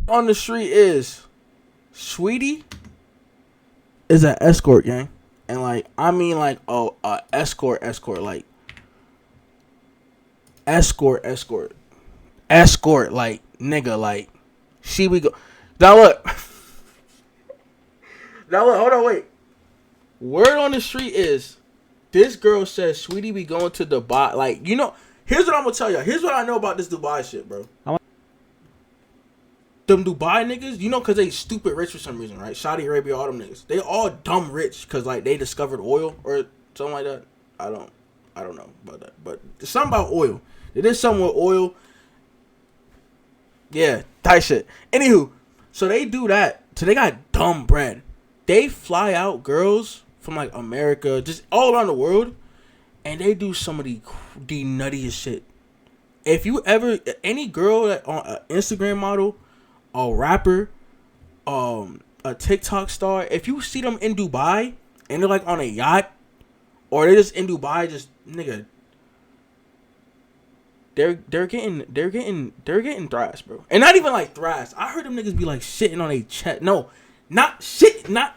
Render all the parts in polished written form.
On the street is Saweetie is an escort gang, and like I mean like escort like escort like nigga like she we go now look hold on wait. Word on the street is this girl says Saweetie be going to Dubai. Like, you know, here's what I'm gonna tell you. Here's what I know about this Dubai shit, bro. Them Dubai niggas, you know, cause they stupid rich for some reason, right? Saudi Arabia, all them niggas, they all dumb rich cause like they discovered oil or something like that. I don't know about that, but there's something about oil. It is something with oil. Yeah, tight shit. Anywho, so they do that. So they got dumb bread. They fly out girls from like America, just all around the world, and they do some of the nuttiest shit. If you ever any girl that on an Instagram model, a rapper, a TikTok star, if you see them in Dubai and they're like on a yacht, or they're just in Dubai, just nigga, they're getting thrashed, bro. And not even like thrashed. I heard them niggas be like shitting on a chest. No, not shit, not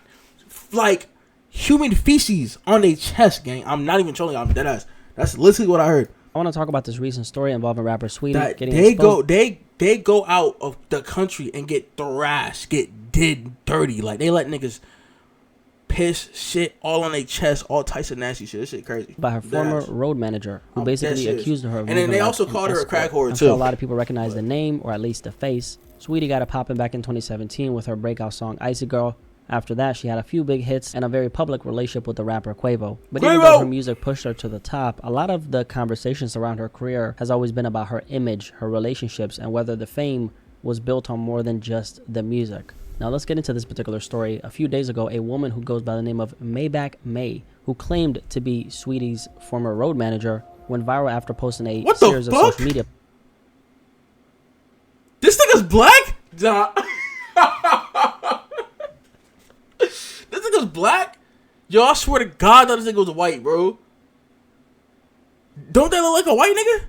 like human feces on their chest, gang. I'm not even trolling. I'm dead ass. That's literally what I heard. I want to talk about this recent story involving rapper Saweetie getting exposed. They go out of the country and get thrashed, get did dirty. Like they let niggas piss, shit all on their chest, all types of nasty shit. This shit crazy. By her former road manager, who basically accused her of and then they also called her a crack whore too. I'm sure a lot of people recognize the name or at least the face. Saweetie got it popping back in 2017 with her breakout song Icy Girl. After that, she had a few big hits and a very public relationship with the rapper Quavo. But even though her music pushed her to the top, a lot of the conversations around her career has always been about her image, her relationships, and whether the fame was built on more than just the music. Now let's get into this particular story. A few days ago, a woman who goes by the name of Maybach May, who claimed to be Saweetie's former road manager, went viral after posting a series of social media. This nigga's black? Nah. This nigga's black? Yo, I swear to God that this nigga was white, bro. Don't that look like a white nigga?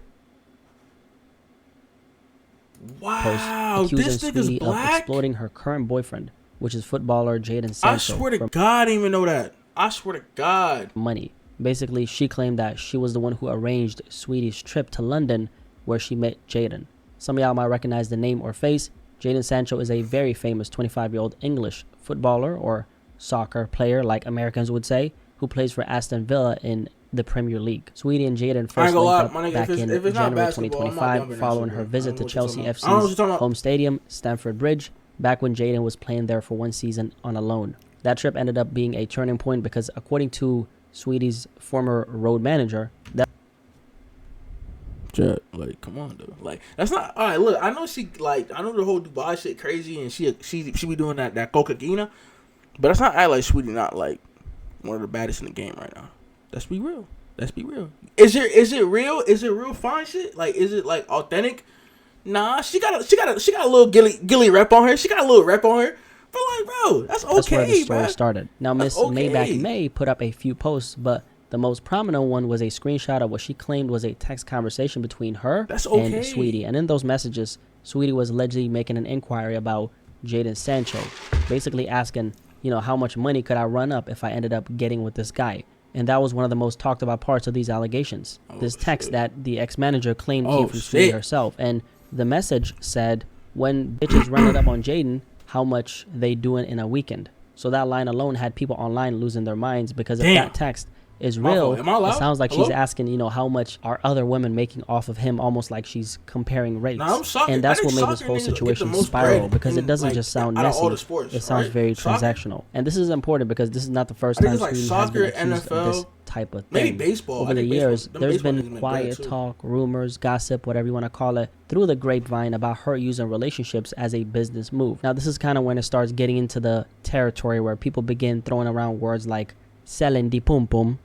Wow, this nigga's Saweetie black? Of exploiting her current boyfriend, which is footballer Jadon Sancho. I swear to God, I didn't even know that. I swear to God. Money. Basically, she claimed that she was the one who arranged Saweetie's trip to London, where she met Jadon. Some of y'all might recognize the name or face. Jadon Sancho is a very famous 25-year-old English footballer or soccer player, like Americans would say, who plays for Aston Villa in the Premier League. Saweetie and Jadon first linked up back in January 2025 following her visit to Chelsea FC's home stadium, Stamford Bridge, back when Jadon was playing there for one season on a loan. That trip ended up being a turning point because, according to Saweetie's former road manager, like, come on, dude. Like, that's not all right. Look, I know I know the whole Dubai shit crazy, and she be doing that cocaine, but that's not act like Saweetie not like one of the baddest in the game right now. Let's be real. Is it real? Is it real fine shit? Like, is it like authentic? Nah, she got a little gilly rep on her. She got a little rep on her. But like, bro, that's okay. That's where the story started. Now, Miss Maybach May put up a few posts, but the most prominent one was a screenshot of what she claimed was a text conversation between her and Saweetie. And in those messages, Saweetie was allegedly making an inquiry about Jadon Sancho, basically asking, how much money could I run up if I ended up getting with this guy? And that was one of the most talked about parts of these allegations. This text that the ex-manager claimed came from Saweetie herself. And the message said, when bitches run it up on Jadon, how much they doing in a weekend. So that line alone had people online losing their minds, because if that text is real, it sounds like she's asking, how much are other women making off of him, almost like she's comparing rates. And that's what made this whole situation spiral, because it doesn't just sound messy, it sounds very transactional. And this is important because this is not the first time Saweetie has been accused of this type of thing. Maybe baseball. Over the years, there's been quiet talk, rumors, gossip, whatever you want to call it, through the grapevine about her using relationships as a business move. Now, this is kind of when it starts getting into the territory where people begin throwing around words like selling the pum pum,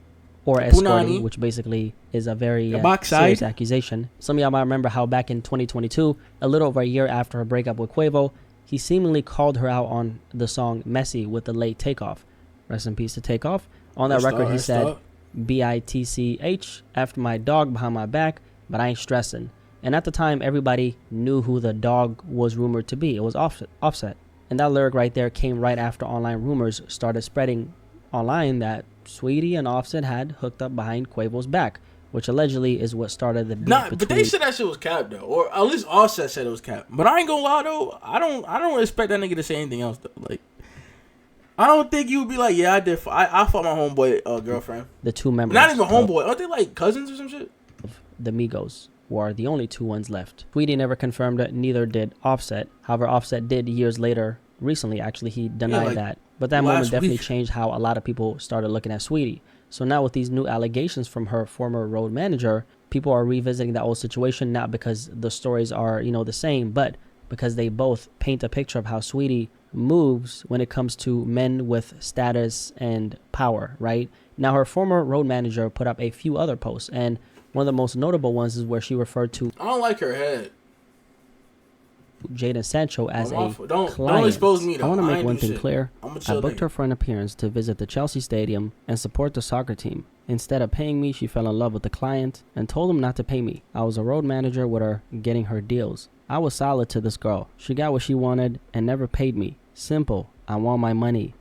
or escorting, which basically is a very serious accusation. Some of y'all might remember how back in 2022, a little over a year after her breakup with Quavo, he seemingly called her out on the song Messy with the late Takeoff. Rest in peace to Takeoff. On that record, he said, BITCH, after my dog behind my back, but I ain't stressing. And at the time, everybody knew who the dog was rumored to be. It was Offset. And that lyric right there came right after online rumors started spreading online that Saweetie and Offset had hooked up behind Quavo's back, which allegedly is what started the beef between. But they said that shit was cap though, or at least Offset said it was cap. But I ain't gonna lie though, I don't expect that nigga to say anything else though. Like, I don't think you would be like, yeah, I did. I fought my homeboy girlfriend. The two members, not even homeboy. Aren't they like cousins or some shit? The Migos were the only two ones left. Saweetie never confirmed it, neither did Offset. However, Offset did years later. Recently, actually, he denied that. But that moment definitely changed how a lot of people started looking at Saweetie. So now with these new allegations from her former road manager, people are revisiting that old situation, not because the stories are, the same, but because they both paint a picture of how Saweetie moves when it comes to men with status and power, right? Now, her former road manager put up a few other posts, and one of the most notable ones is where she referred to I don't like her head. Jadon Sancho as a client. Don't expose me though. I want to make one thing clear. I booked her for an appearance to visit the Chelsea Stadium and support the soccer team. Instead of paying me, she fell in love with the client and told him not to pay me. I was a road manager with her, getting her deals. I was solid to this girl. She got what she wanted and never paid me. Simple. I want my money.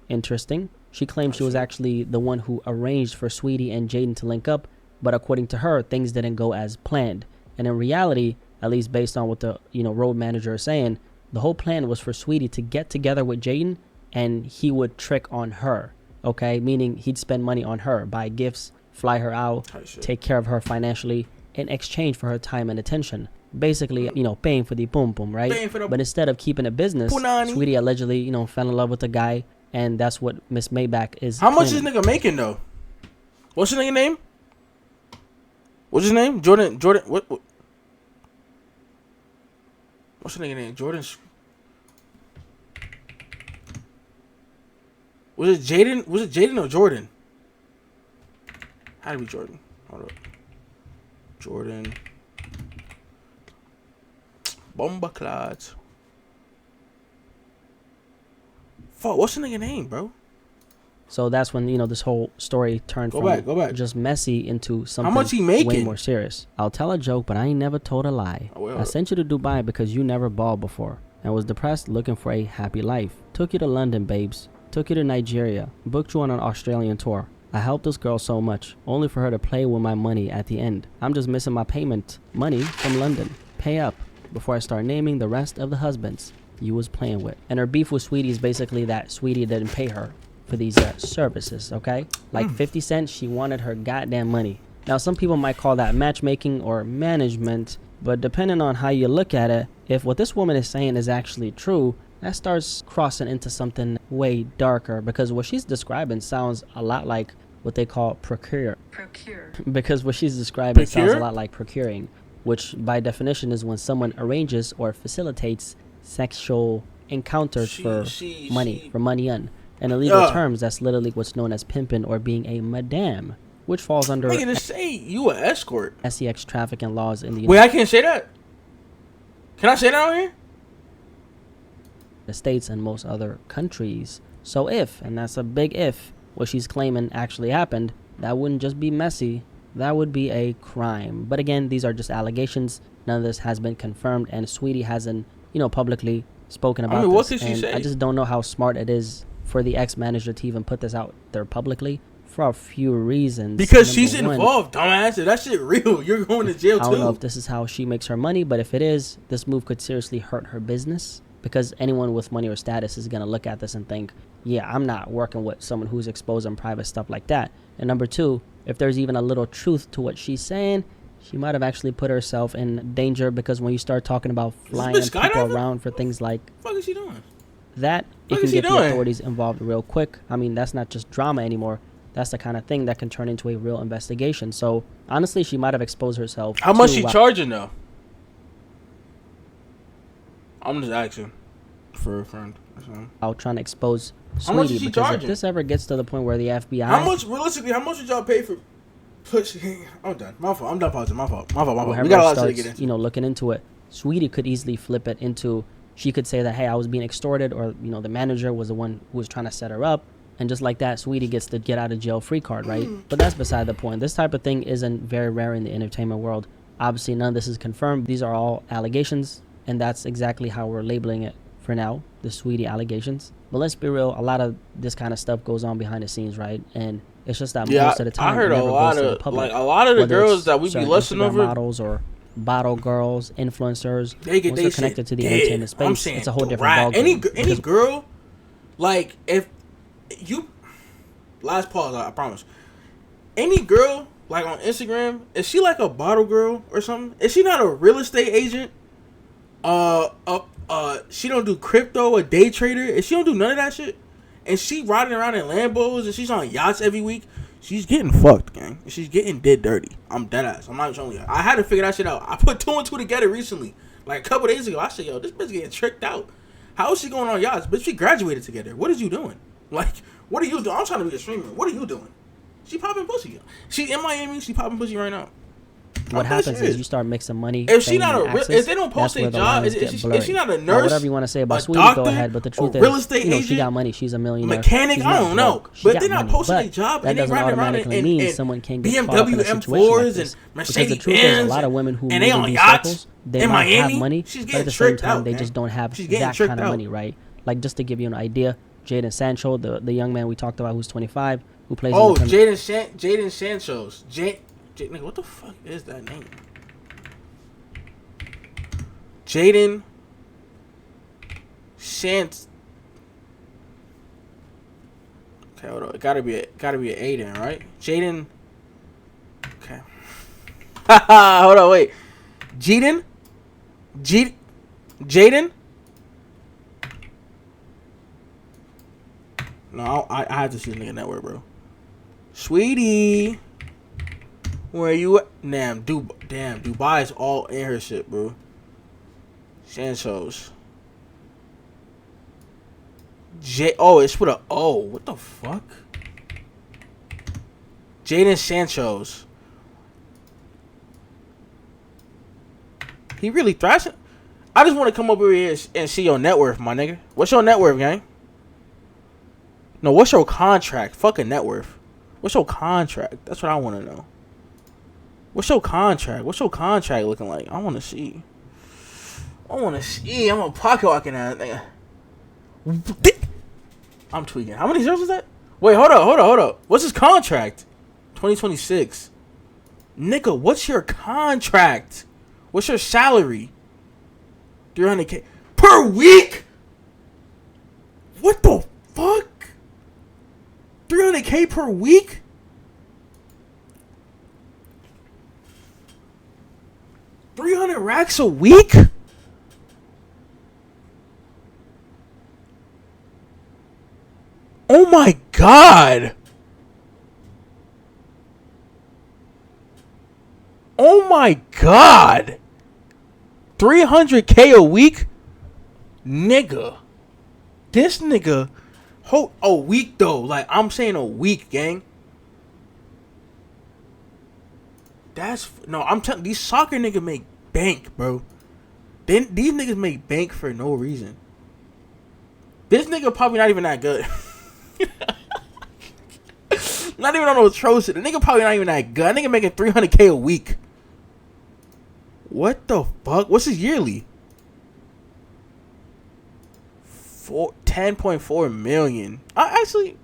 Interesting. She claimed she was actually the one who arranged for Saweetie and Jadon to link up, but according to her, things didn't go as planned. And in reality, at least based on what the road manager is saying, the whole plan was for Saweetie to get together with Jadon and he would trick on her, okay? Meaning he'd spend money on her, buy gifts, fly her out, take care of her financially in exchange for her time and attention. Basically, paying for the boom boom, right? But instead of keeping it business, Saweetie allegedly, fell in love with the guy, and that's what Miss Maybach is How much is nigga making though? What's his nigga name? What's his name? Jordan, what? What's the nigga name? Jordan. Was it Jadon? Was it Jadon or Jordan? Had to be Jordan. Hold up. Jordan. Bomba Clods. Fuck, what's the nigga name, bro? So that's when, this whole story turned from just messy into something How much he making? Way more serious. I'll tell a joke, but I ain't never told a lie. I sent you to Dubai because you never balled before and was depressed looking for a happy life. Took you to London, babes. Took you to Nigeria. Booked you on an Australian tour. I helped this girl so much, only for her to play with my money at the end. I'm just missing my payment money from London. Pay up before I start naming the rest of the husbands you was playing with. And her beef with Saweetie is basically that Saweetie didn't pay her for these services, okay? Like 50 cents, she wanted her goddamn money. Now, some people might call that matchmaking or management, but depending on how you look at it, if what this woman is saying is actually true, that starts crossing into something way darker, because what she's describing sounds a lot like what they call procure. Because what she's describing sounds a lot like procuring, which by definition is when someone arranges or facilitates sexual encounters for money on. In illegal terms, that's literally what's known as pimping or being a madame, which falls under nigga, just say you an escort. SEX trafficking laws in the Wait, I can't say that? Can I say that out here? The States and most other countries. So if, and that's a big if, what she's claiming actually happened, that wouldn't just be messy, that would be a crime. But again, these are just allegations. None of this has been confirmed, and Saweetie hasn't, publicly spoken about what this. Could she say? I just don't know how smart it is for the ex-manager to even put this out there publicly for a few reasons. Because she's involved, dumbass. If that shit real, you're going to jail too. I don't know if this is how she makes her money, but if it is, this move could seriously hurt her business, because anyone with money or status is going to look at this and think, yeah, I'm not working with someone who's exposing private stuff like that. And number two, if there's even a little truth to what she's saying, she might have actually put herself in danger, because when you start talking about flying people around for things like... What the fuck is she doing? That, it can get the authorities involved real quick. I mean, that's not just drama anymore. That's the kind of thing that can turn into a real investigation. So, honestly, she might have exposed herself. How much she charging, though? I'm just asking for a friend. Out trying to expose Saweetie, because charging? If this ever gets to the point where the FBI... How much would y'all pay for... I'm done. My fault. I'm done pausing. My fault. We got a lot to get into. Looking into it, Saweetie could easily flip it into... She could say that, hey, I was being extorted, or, the manager was the one who was trying to set her up. And just like that, Saweetie gets the get out of jail free card, right? But that's beside the point. This type of thing isn't very rare in the entertainment world. Obviously, none of this is confirmed. These are all allegations, and that's exactly how we're labeling it for now, the Saweetie allegations. But let's be real, a lot of this kind of stuff goes on behind the scenes, right? And it's just that most of the time, I heard a lot of the girls that we be listening over, models or bottle girls, influencers, once they're connected to the entertainment space, it's a whole different ballgame. Any girl, like if you, last pause, I promise. Any girl like on Instagram, is she like a bottle girl or something? Is she not a real estate agent? She don't do crypto, a day trader. If she don't do none of that shit, and she riding around in Lambos and she's on yachts every week, she's getting fucked, gang. She's getting dead dirty. I'm dead ass. I'm not showing you. I had to figure that shit out. I put 2 and 2 together recently, like a couple days ago. I said, yo, this bitch getting tricked out. How is she going on yachts? Bitch, we graduated together. What is you doing? Like, what are you doing? I'm trying to be a streamer. What are you doing? She popping pussy. She in Miami. She popping pussy right now. What happens is you start mixing money. If she not if they don't post a job, is she not a nurse? Whatever you want to say about Saweetie, go ahead. But the truth is, real estate agent, she got money. She's a millionaire. Mechanic, I don't know. But they're not posting a job, and they riding around in someone can get caught up in BMW a situation M4s like and Mercedes Benz. Because the truth is, a lot of women who move in these circles, they might have money, but at the same time, they just don't have that kind of money, right? Like, just to give you an idea, Jaden Sancho, the young man we talked about who's 25, who plays. Oh, Jaden Sancho's. Nigga, what the fuck is that name? Jaden Shant. Okay, hold on. It gotta be an A then, right? Jaden. Okay. Hold on, wait. Jaden. No, I had to see the nigga network, bro. Saweetie, where you at? Damn, Dubai is all in her shit, bro. Sancho's. It's with a O. What the fuck? Jaden Sancho's. He really thrashing? I just want to come over here and see your net worth, my nigga. What's your net worth, gang? No, what's your contract? Fucking net worth. What's your contract? That's what I want to know. What's your contract? What's your contract looking like? I want to see. I'm a pocket walking ass nigga. I'm tweaking. How many zeros is that? Wait, hold up. What's his contract? 2026. Nigga, what's your contract? What's your salary? 300K per week? What the fuck? 300K per week? $300 a week? Oh my god. Oh my god. 300K a week? Nigga. This nigga. A week though. Like, I'm saying a week, gang. I'm telling these soccer niggas make bank, bro. These niggas make bank for no reason. This nigga probably not even that good. Not even on no troll shit. The nigga probably not even that good. That nigga making 300K a week. What the fuck? What's his yearly? 10.4 million. Actually,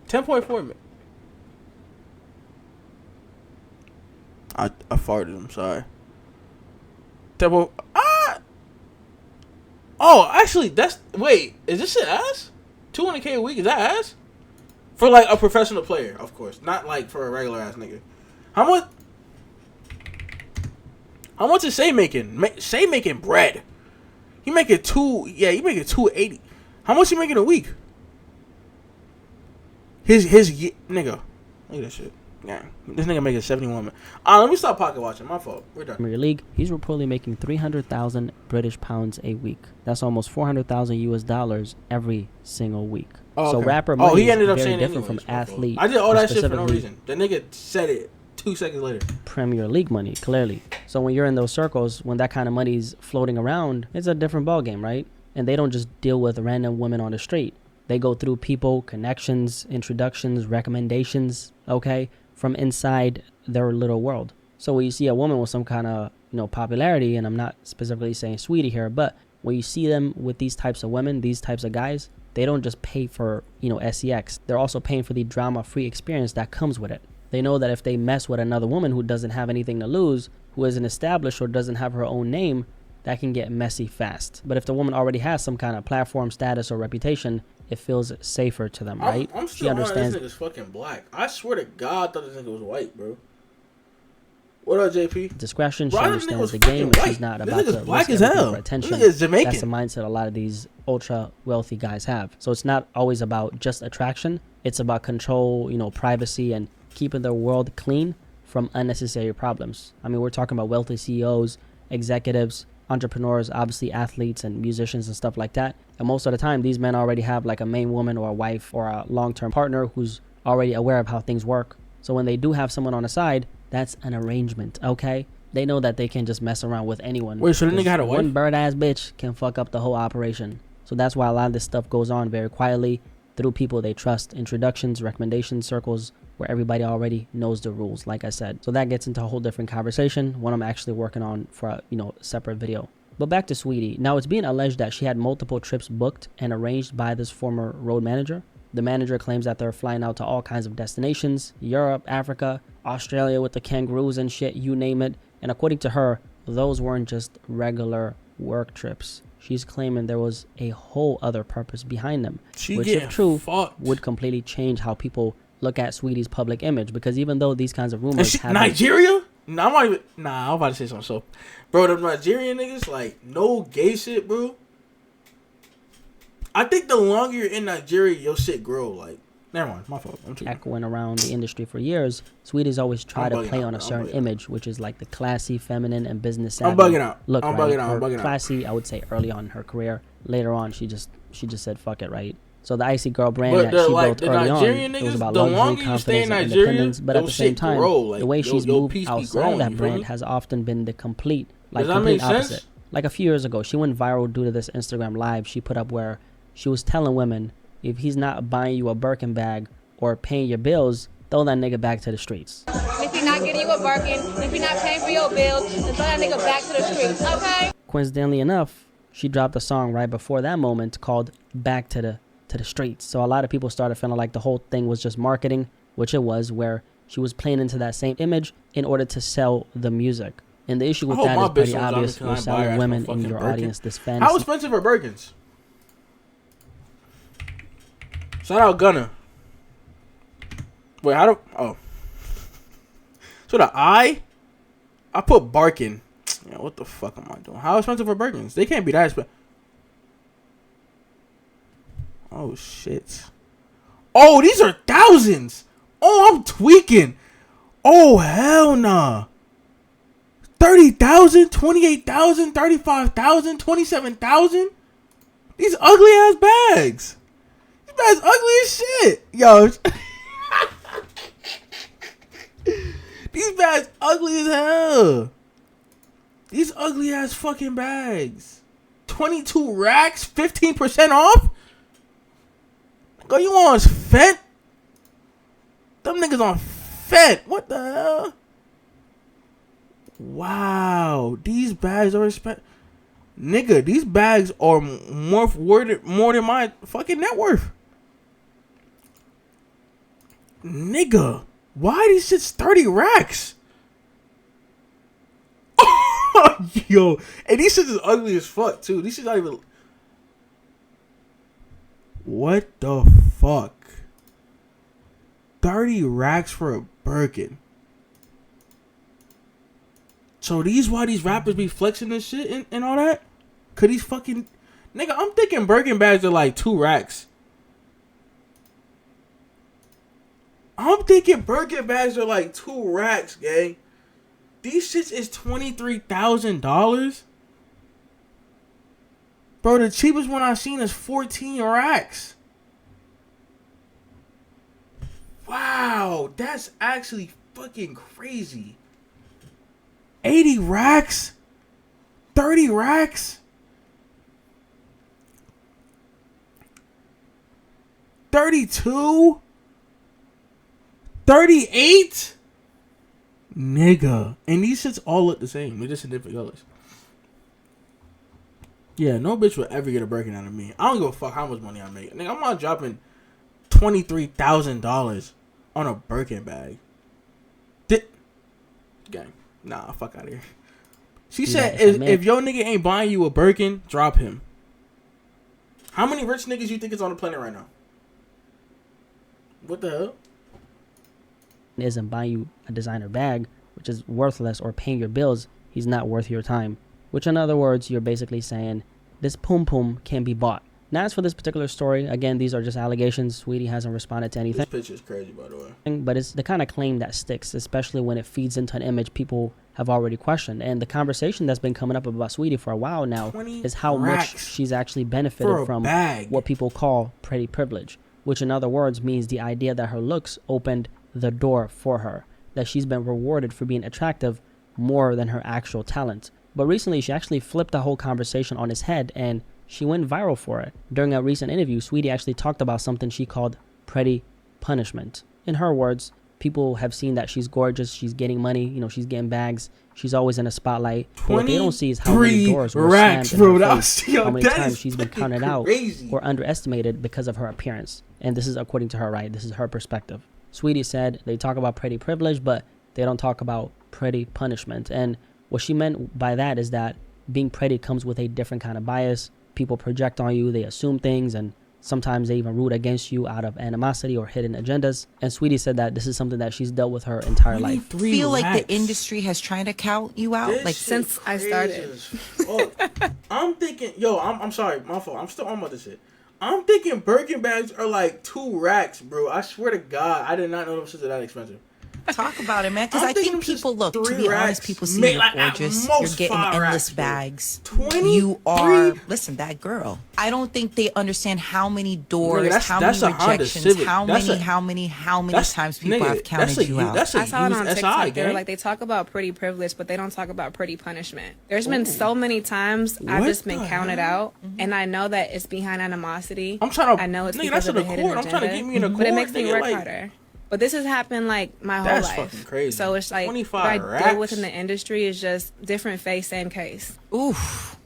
10.4 million. I farted. I'm sorry. Oh, actually, wait. Is this shit ass? 200K a week, is that ass? For like a professional player, of course. Not like for a regular ass nigga. How much is Shay making? Shay making bread. He making 280. How much he making a week? His nigga. Look at that shit. Yeah, this nigga making 71. Let me stop pocket watching. My fault. We're done. Premier League. He's reportedly making 300,000 British pounds a week. That's almost 400,000 US dollars every single week. Oh, so okay. rapper money he ended up is very saying different anyways, from athlete. I did all that shit for no reason. The nigga said it 2 seconds later. Premier League money, clearly. So when you're in those circles, when that kind of money's floating around, it's a different ballgame, right? And they don't just deal with random women on the street. They go through people, connections, introductions, recommendations, okay, from inside their little world. So when you see a woman with some kind of, popularity, and I'm not specifically saying Saweetie here, but when you see them with these types of women, these types of guys, they don't just pay for, sex. They're also paying for the drama-free experience that comes with it. They know that if they mess with another woman who doesn't have anything to lose, who isn't established or doesn't have her own name, that can get messy fast. But if the woman already has some kind of platform, status, or reputation, it feels safer to them, right? I'm still understands this nigga's fucking black. I swear to God, I thought this nigga was white, bro. What up, JP? Discretion. She understands the game, and she's not about to risk everything for attention. This nigga is Jamaican. That's the mindset a lot of these ultra wealthy guys have. So it's not always about just attraction. It's about control, privacy, and keeping their world clean from unnecessary problems. I mean, we're talking about wealthy CEOs, executives, entrepreneurs, obviously athletes and musicians and stuff like that. And most of the time, these men already have like a main woman or a wife or a long-term partner who's already aware of how things work. So when they do have someone on the side, that's an arrangement, okay? They know that they can just mess around with anyone. Wait, so the nigga had a wife? One bird-ass bitch can fuck up the whole operation. So that's why a lot of this stuff goes on very quietly through people they trust, introductions, recommendation circles, where everybody already knows the rules, like I said. So that gets into a whole different conversation, one I'm actually working on for a separate video. But back to Saweetie. Now, it's being alleged that she had multiple trips booked and arranged by this former road manager. The manager claims that they're flying out to all kinds of destinations, Europe, Africa, Australia with the kangaroos and shit, you name it. And according to her, those weren't just regular work trips. She's claiming there was a whole other purpose behind them, which, if true, would completely change how people look at Saweetie's public image. Because even though these kinds of rumors have Nigeria? I'm about to say something. So, bro, the Nigerian niggas, like, no gay shit, bro. I think the longer you're in Nigeria, your shit grow. Like, never mind, my fault. I'm too echoing around the industry for years. Saweetie's always tried to play on a certain image, which is like the classy, feminine, and business savvy. I'm bugging out. Look, I'm right? bugging out. I'm bugging classy, I would say early on in her career. Later on, she just said fuck it, right? So the Icy Girl brand that she built early on, it was about luxury, confidence, and independence. But at the same time, the way she's moved outside of that brand has often been the complete opposite. Like a few years ago, she went viral due to this Instagram live she put up where she was telling women, if he's not buying you a Birkin bag or paying your bills, throw that nigga back to the streets. If he's not getting you a Birkin, if he's not paying for your bills, then throw that nigga back to the streets, okay? Coincidentally enough, she dropped a song right before that moment called Back to the Streets. So a lot of people started feeling like the whole thing was just marketing, which it was, where she was playing into that same image in order to sell the music. And the issue with that is pretty obvious. You're selling women in your audience this fantasy. How expensive are Birkins? Shout out Gunna. Wait, so the I put Barkin. Yeah, what the fuck am I doing? How expensive are Birkins? They can't be that expensive. Oh, shit. Oh, these are thousands. Oh, I'm tweaking. Oh, hell nah. 30,000, 28,000, 35,000, 27,000. These ugly ass bags. These bags ugly as shit. Yo. These bags ugly as hell. These ugly ass fucking bags. 22 racks, 15% off? Go, you on Fent? Them niggas on Fent. What the hell? Wow. These bags are expensive. Nigga, these bags are more than my fucking net worth. Nigga, why these shits 30 racks? Yo, and these shits is ugly as fuck too. These shits not even. What the fuck? 30 racks for a Birkin. So why these rappers be flexing this shit and all that? Cause these fucking nigga, I'm thinking Birkin bags are like 2 racks. I'm thinking Birkin bags are like 2 racks, gang. These shits is $23,000. Bro, the cheapest one I seen is 14 racks. Wow, that's actually fucking crazy. 80 racks? 30 racks? 32? 38? nigga. And these shits all look the same. They're just in different colors. Yeah, no bitch would ever get a Birkin out of me. I don't give a fuck how much money I make. Nigga, I'm not dropping $23,000 on a Birkin bag. Gang. Nah, fuck out of here. She said, if your nigga ain't buying you a Birkin, drop him. How many rich niggas you think is on the planet right now? What the hell? Isn't buying you a designer bag, which is worthless, or paying your bills, he's not worth your time. Which, in other words, you're basically saying this pum pum can't be bought. Now, as for this particular story, again, these are just allegations. Saweetie hasn't responded to anything. This picture is crazy, by the way. But it's the kind of claim that sticks, especially when it feeds into an image people have already questioned. And the conversation that's been coming up about Saweetie for a while now is how much she's actually benefited from what people call pretty privilege, which in other words means the idea that her looks opened the door for her, that she's been rewarded for being attractive more than her actual talent. But recently, she actually flipped the whole conversation on its head, and she went viral for it. During a recent interview, Saweetie actually talked about something she called pretty punishment. In her words, people have seen that she's gorgeous, she's getting money, you know, she's getting bags, she's always in a spotlight. But what they don't see is how many doors were slammed in her face, how many times she's been counted out or underestimated because of her appearance. And this is according to her, right? This is her perspective. Saweetie said they talk about pretty privilege, but they don't talk about pretty punishment. And what she meant by that is that being pretty comes with a different kind of bias. People project on you, they assume things, and sometimes they even root against you out of animosity or hidden agendas. And Saweetie said that this is something that she's dealt with her entire life. I feel like the industry has tried to count you out, this like since I started. I'm thinking, I'm sorry, my fault. I'm still on about this shit. I'm thinking Birkin bags are like 2 racks, bro. I swear to God, I did not know those shit are that expensive. Talk about it, man. Because I think people look. To be honest, people see you're gorgeous. You're getting endless bags. You are. Listen, that girl. I don't think they understand how many doors, how many rejections, how many times people have counted you out. I saw it on TikTok. They talk about pretty privilege, but they don't talk about pretty punishment. There's been so many times I've just been counted out, and I know that it's behind animosity. I know it's because of the hidden agenda, but it makes me work harder. But this has happened like my whole life. That's fucking crazy. So it's like what I deal with in the industry is just different face, same case. Oof.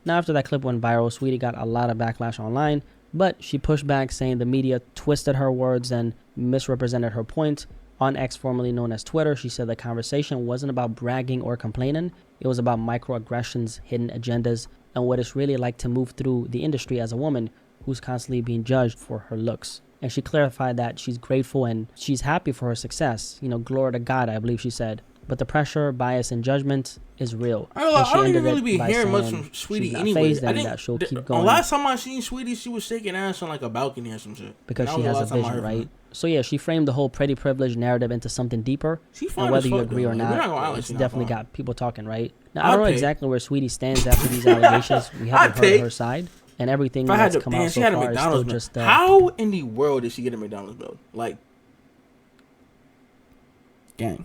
Now, after that clip went viral, Saweetie got a lot of backlash online, but she pushed back, saying the media twisted her words and misrepresented her point. On X, formerly known as Twitter, she said the conversation wasn't about bragging or complaining. It was about microaggressions, hidden agendas, and what it's really like to move through the industry as a woman who's constantly being judged for her looks. And she clarified that she's grateful and she's happy for her success. You know, glory to God, I believe she said. But the pressure, bias, and judgment is real. I don't even really be hearing much from Saweetie anyway. That she'll keep going. The last time I seen Saweetie, she was shaking ass on like a balcony or some shit. Because she has a vision, right? So yeah, she framed the whole pretty privilege narrative into something deeper. And whether you agree or not, it's definitely got people talking, right? Now, I don't know exactly where Saweetie stands after these allegations. We haven't heard her side. And everything that's come out so far is still just... How in the world did she get a McDonald's bill? Like, gang.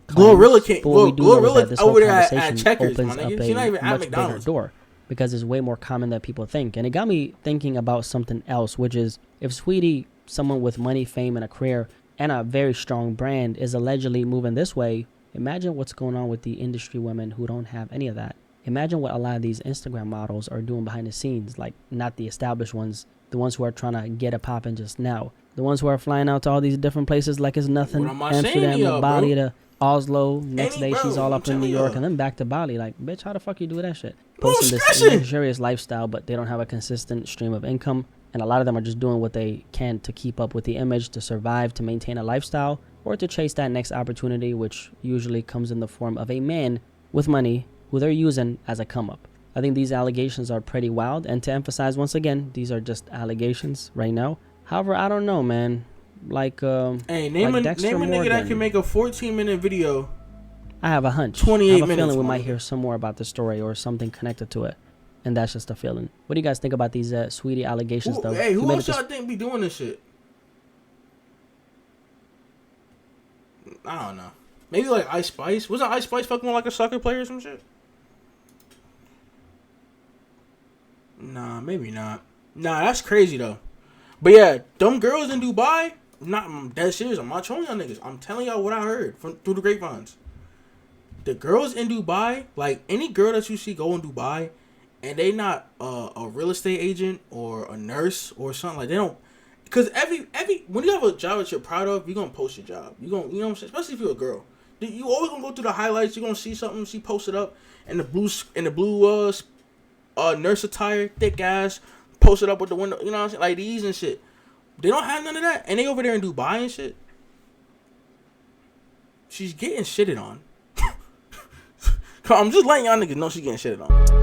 Glorilla can't. Glorilla over there at Checkers, my nigga. She's not even at McDonald's. Door because it's way more common than people think. And it got me thinking about something else, which is if Saweetie, someone with money, fame, and a career, and a very strong brand, is allegedly moving this way, imagine what's going on with the industry women who don't have any of that. Imagine what a lot of these Instagram models are doing behind the scenes, like not the established ones, the ones who are trying to get it popping just now. The ones who are flying out to all these different places like it's nothing. Amsterdam to Bali to Oslo. Next day she's all up in New York and then back to Bali. Like, bitch, how the fuck you do that shit? Posting this luxurious lifestyle, but they don't have a consistent stream of income. And a lot of them are just doing what they can to keep up with the image, to survive, to maintain a lifestyle, or to chase that next opportunity, which usually comes in the form of a man with money who they're using as a come-up. I think these allegations are pretty wild, and to emphasize once again, these are just allegations right now. However, I don't know, man. Like, hey, name a nigga that can make a 14-minute video. I have a hunch. 28 minutes. I have a feeling we might hear some more about the story or something connected to it, and that's just a feeling. What do you guys think about these Saweetie allegations, though? Hey, who else y'all think be doing this shit? I don't know. Maybe like Ice Spice. Wasn't Ice Spice fucking like a soccer player or some shit? Nah, maybe not. Nah, that's crazy though. But yeah, them girls in Dubai I'm dead serious. I'm not trolling y'all niggas. I'm telling y'all what I heard through the grapevines. The girls in Dubai, like any girl that you see go in Dubai, and they not a real estate agent or a nurse or something, like they don't, because every when you have a job that you're proud of, you're gonna post your job. You know what I'm saying? Especially if you're a girl, you always gonna go through the highlights. You're gonna see something she posted up in the blue nurse attire, thick ass, posted up with the window. You know what I'm saying? Like these and shit. They don't have none of that, and they over there in Dubai and shit. She's getting shitted on. I'm just letting y'all niggas know she's getting shitted on.